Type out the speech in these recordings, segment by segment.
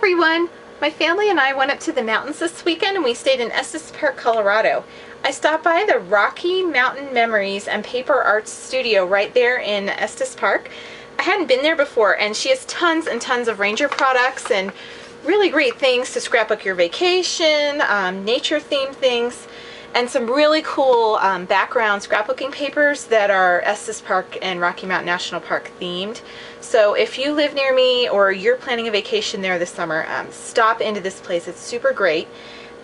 everyone! My family and I went up to the mountains this weekend and we stayed in Estes Park, Colorado. I stopped by the Rocky Mountain Memories and Paper Arts Studio right there in Estes Park. I hadn't been there before, and she has tons and tons of ranger products and really great things to scrapbook your vacation, nature themed things, and some really cool background scrapbooking papers that are Estes Park and Rocky Mountain National Park themed. So if you live near me or you're planning a vacation there this summer, stop into this place. It's super great.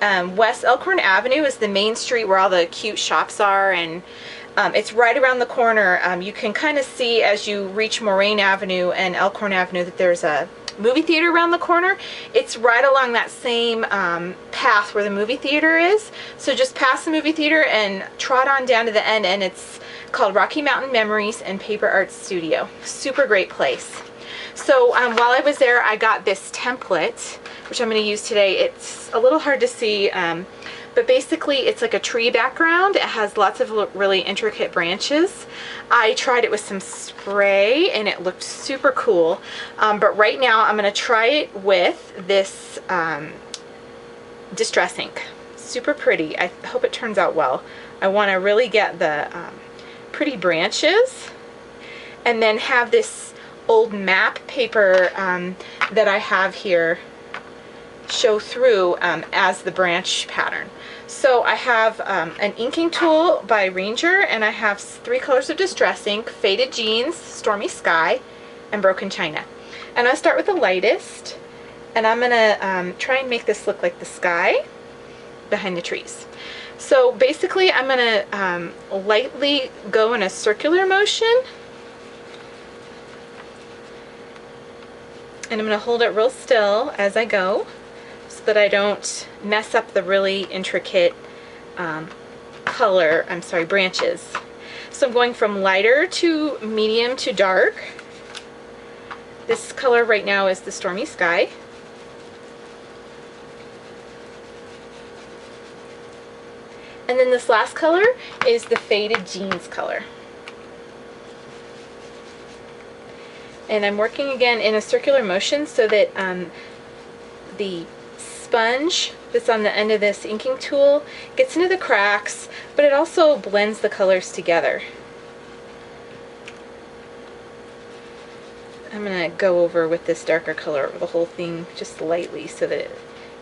West Elkhorn Avenue is the main street where all the cute shops are, and it's right around the corner. You can kind of see as you reach Moraine Avenue and Elkhorn Avenue that there's a movie theater around the corner. It's right along that same path where the movie theater is. So just pass the movie theater and trot on down to the end, and it's called Rocky Mountain Memories and Paper Arts Studio. Super great place. So while I was there, I got this template, which I'm going to use today. It's a little hard to see, but basically it's like a tree background. It has lots of really intricate branches. I tried it with some spray and it looked super cool, but right now I'm going to try it with this distress ink. Super pretty. I hope it turns out well. I want to really get the pretty branches and then have this old map paper that I have here show through as the branch pattern. So I have an inking tool by Ranger, and I have 3 colors of distress ink: Faded Jeans, Stormy Sky, and Broken China. And I'll start with the lightest, and I'm gonna try and make this look like the sky behind the trees. So basically I'm gonna lightly go in a circular motion, and I'm gonna hold it real still as I go, so that I don't mess up the really intricate branches. So I'm going from lighter to medium to dark. This color right now is the Stormy Sky. And then this last color is the Faded Jeans color. And I'm working again in a circular motion so that the sponge that's on the end of this inking tool gets into the cracks, but it also blends the colors together. I'm going to go over with this darker color over the whole thing just lightly so that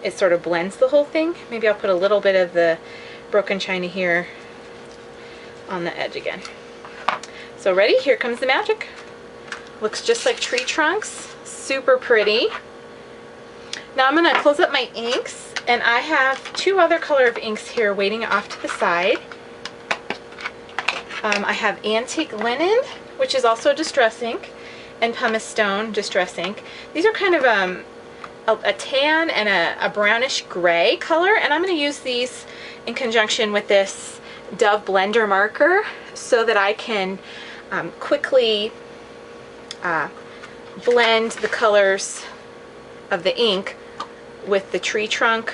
it sort of blends the whole thing. Maybe I'll put a little bit of the Broken China here on the edge again. So ready? Here comes the magic. Looks just like tree trunks. Super pretty. Now I'm going to close up my inks, and I have 2 other color of inks here waiting off to the side. I have Antique Linen, which is also distress ink, and Pumice Stone distress ink. These are kind of a tan and a brownish gray color, and I'm going to use these in conjunction with this Dove blender marker so that I can quickly blend the colors of the ink with the tree trunk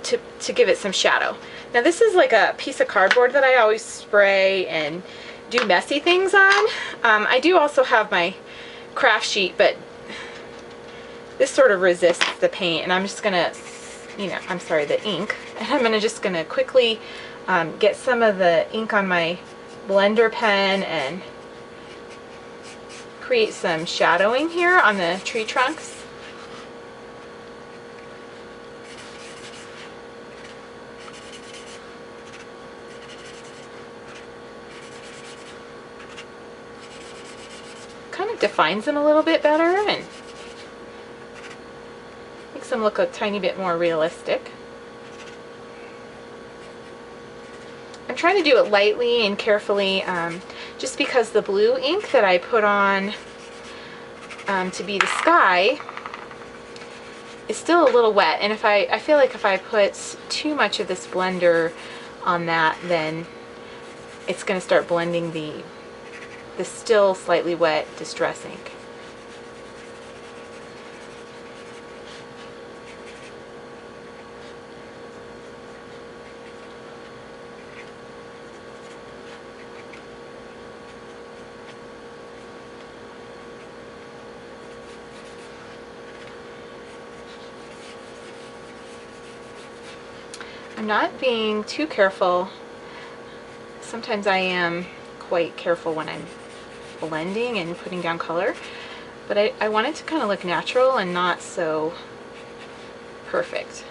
to give it some shadow. Now this is like a piece of cardboard that I always spray and do messy things on. I do also have my craft sheet, but this sort of resists the paint, and I'm just gonna, the ink, and I'm just gonna quickly get some of the ink on my blender pen and create some shadowing here on the tree trunks. Kind of defines them a little bit better and makes them look a tiny bit more realistic. I'm trying to do it lightly and carefully, just because the blue ink that I put on to be the sky is still a little wet, and I feel like if I put too much of this blender on that, then it's going to start blending the still slightly wet distress ink. I'm not being too careful. Sometimes I am quite careful when I'm blending and putting down color, but I want it to kind of look natural and not so perfect.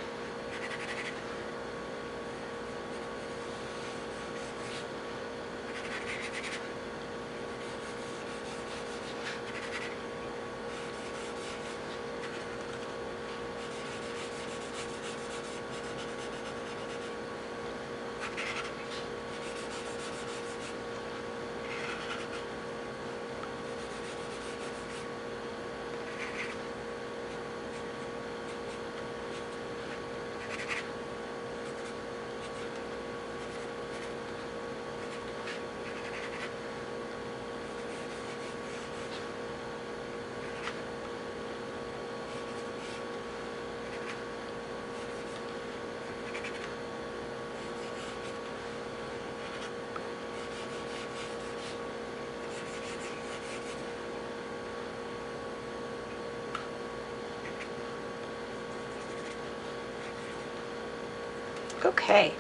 Okay,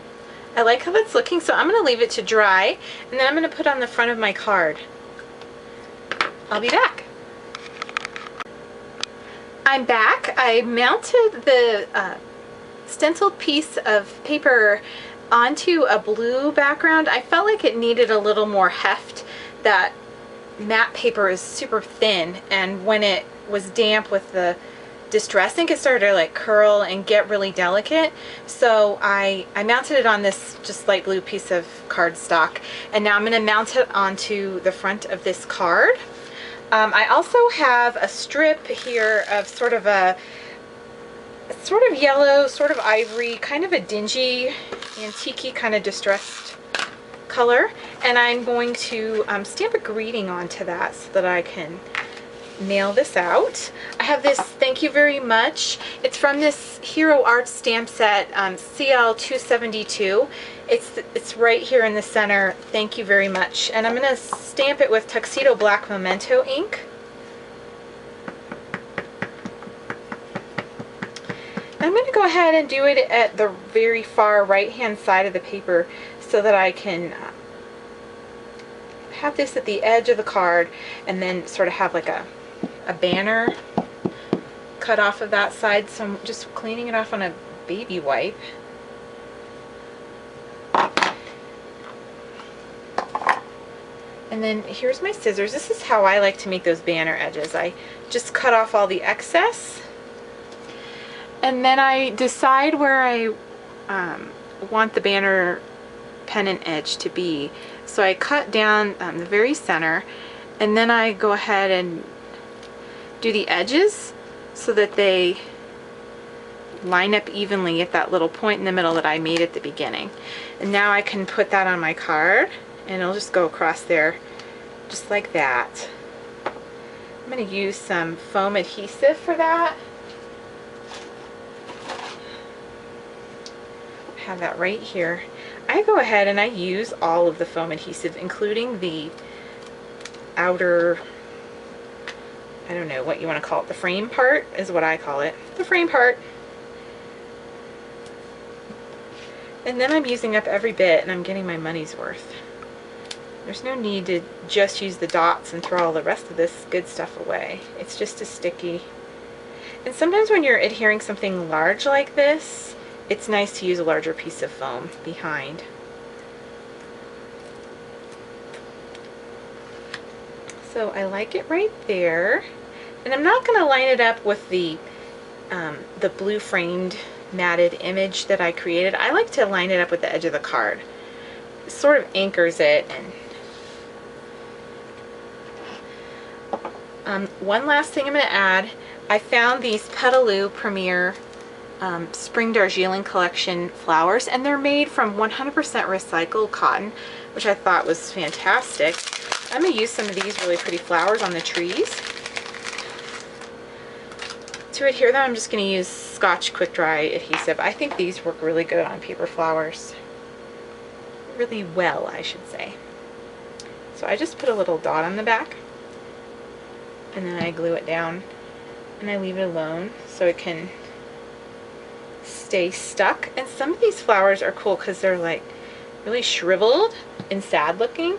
I like how that's looking, so I'm going to leave it to dry, and then I'm going to put on the front of my card. I'll be back. I'm back. I mounted the stenciled piece of paper onto a blue background. I felt like it needed a little more heft. That matte paper is super thin, and when it was damp with the Distress ink, it started to like curl and get really delicate. So I mounted it on this just light blue piece of cardstock, and now I'm going to mount it onto the front of this card. I also have a strip here of sort of yellow, sort of ivory, kind of a dingy, antique-y kind of distressed color, and I'm going to stamp a greeting onto that so that I can mail this out. I have this thank you very much. It's from this Hero Art stamp set, CL 272. It's right here in the center. Thank you very much. And I'm going to stamp it with Tuxedo Black Memento ink. I'm going to go ahead and do it at the very far right hand side of the paper so that I can have this at the edge of the card and then sort of have like a banner cut off of that side. So I'm just cleaning it off on a baby wipe. And then here's my scissors. This is how I like to make those banner edges. I just cut off all the excess, and then I decide where I want the banner pennant edge to be. So I cut down the very center, and then I go ahead and do the edges so that they line up evenly at that little point in the middle that I made at the beginning. And now I can put that on my card, and it'll just go across there just like that. I'm going to use some foam adhesive for that. I have that right here. I go ahead and I use all of the foam adhesive, including the outer, I don't know what you want to call it, the frame part is what I call it, the frame part. And then I'm using up every bit and I'm getting my money's worth. There's no need to just use the dots and throw all the rest of this good stuff away. It's just as sticky. And sometimes when you're adhering something large like this, it's nice to use a larger piece of foam behind. So I like it right there. And I'm not going to line it up with the blue framed matted image that I created. I like to line it up with the edge of the card. It sort of anchors it. And one last thing I'm going to add. I found these Petaloo Premier Spring Darjeeling Collection flowers, and they're made from 100% recycled cotton, which I thought was fantastic. I'm going to use some of these really pretty flowers on the trees. To adhere them, I'm just going to use Scotch Quick Dry adhesive. I think these work really good on paper flowers. Really well, I should say. So I just put a little dot on the back, and then I glue it down, and I leave it alone so it can stay stuck. And some of these flowers are cool because they're like really shriveled and sad looking,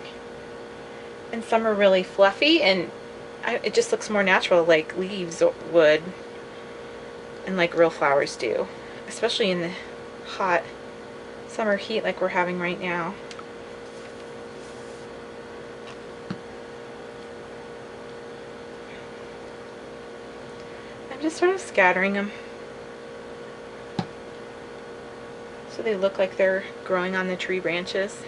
and some are really fluffy, and it just looks more natural, like leaves would and like real flowers do, especially in the hot summer heat like we're having right now. I'm just sort of scattering them so they look like they're growing on the tree branches.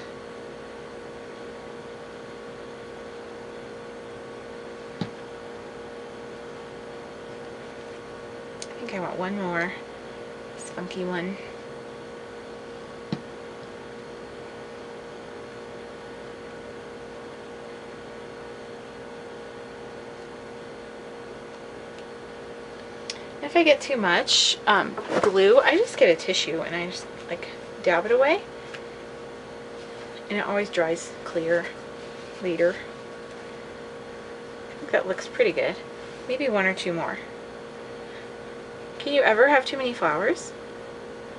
I think I want one more, this funky one. If I get too much glue, I just get a tissue and I just like dab it away, and it always dries clear later. I think that looks pretty good. Maybe one or two more. Can you ever have too many flowers?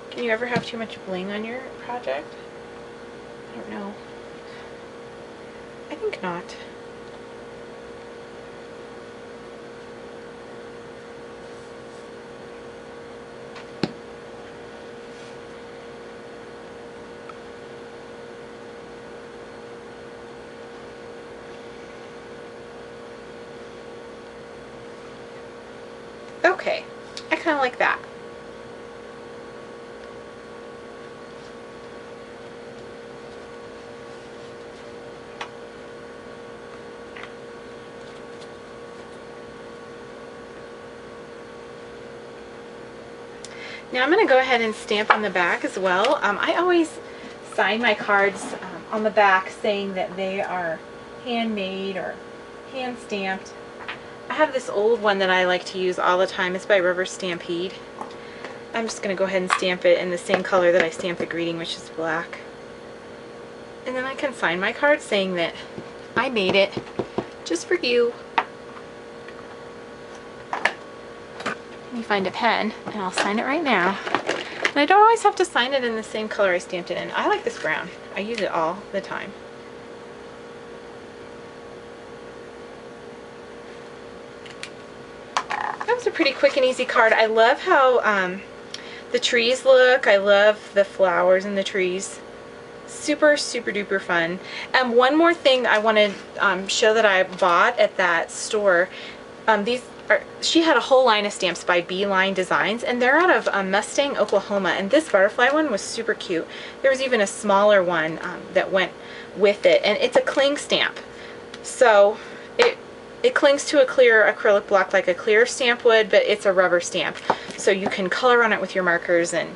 Can you ever have too much bling on your project? I don't know. I think not. Okay, I kind of like that. Now I'm going to go ahead and stamp on the back as well. I always sign my cards on the back saying that they are handmade or hand stamped. I have this old one that I like to use all the time. It's by Rubber Stampede. I'm just going to go ahead and stamp it in the same color that I stamped the greeting, which is black. And then I can sign my card saying that I made it just for you. Let me find a pen and I'll sign it right now. And I don't always have to sign it in the same color I stamped it in. I like this brown. I use it all the time. That was a pretty quick and easy card. I love how the trees look. I love the flowers in the trees. Super, super duper fun. One more thing I want to show that I bought at that store. She had a whole line of stamps by Beeline Designs, and they're out of Mustang, Oklahoma, and this butterfly one was super cute. There was even a smaller one that went with it, and it's a cling stamp. So it clings to a clear acrylic block like a clear stamp would, but it's a rubber stamp. So you can color on it with your markers and,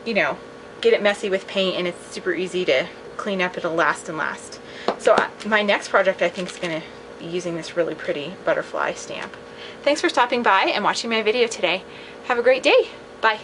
you know, get it messy with paint, and it's super easy to clean up. It'll last and last. So my next project I think is going to be using this really pretty butterfly stamp. Thanks for stopping by and watching my video today. Have a great day. Bye.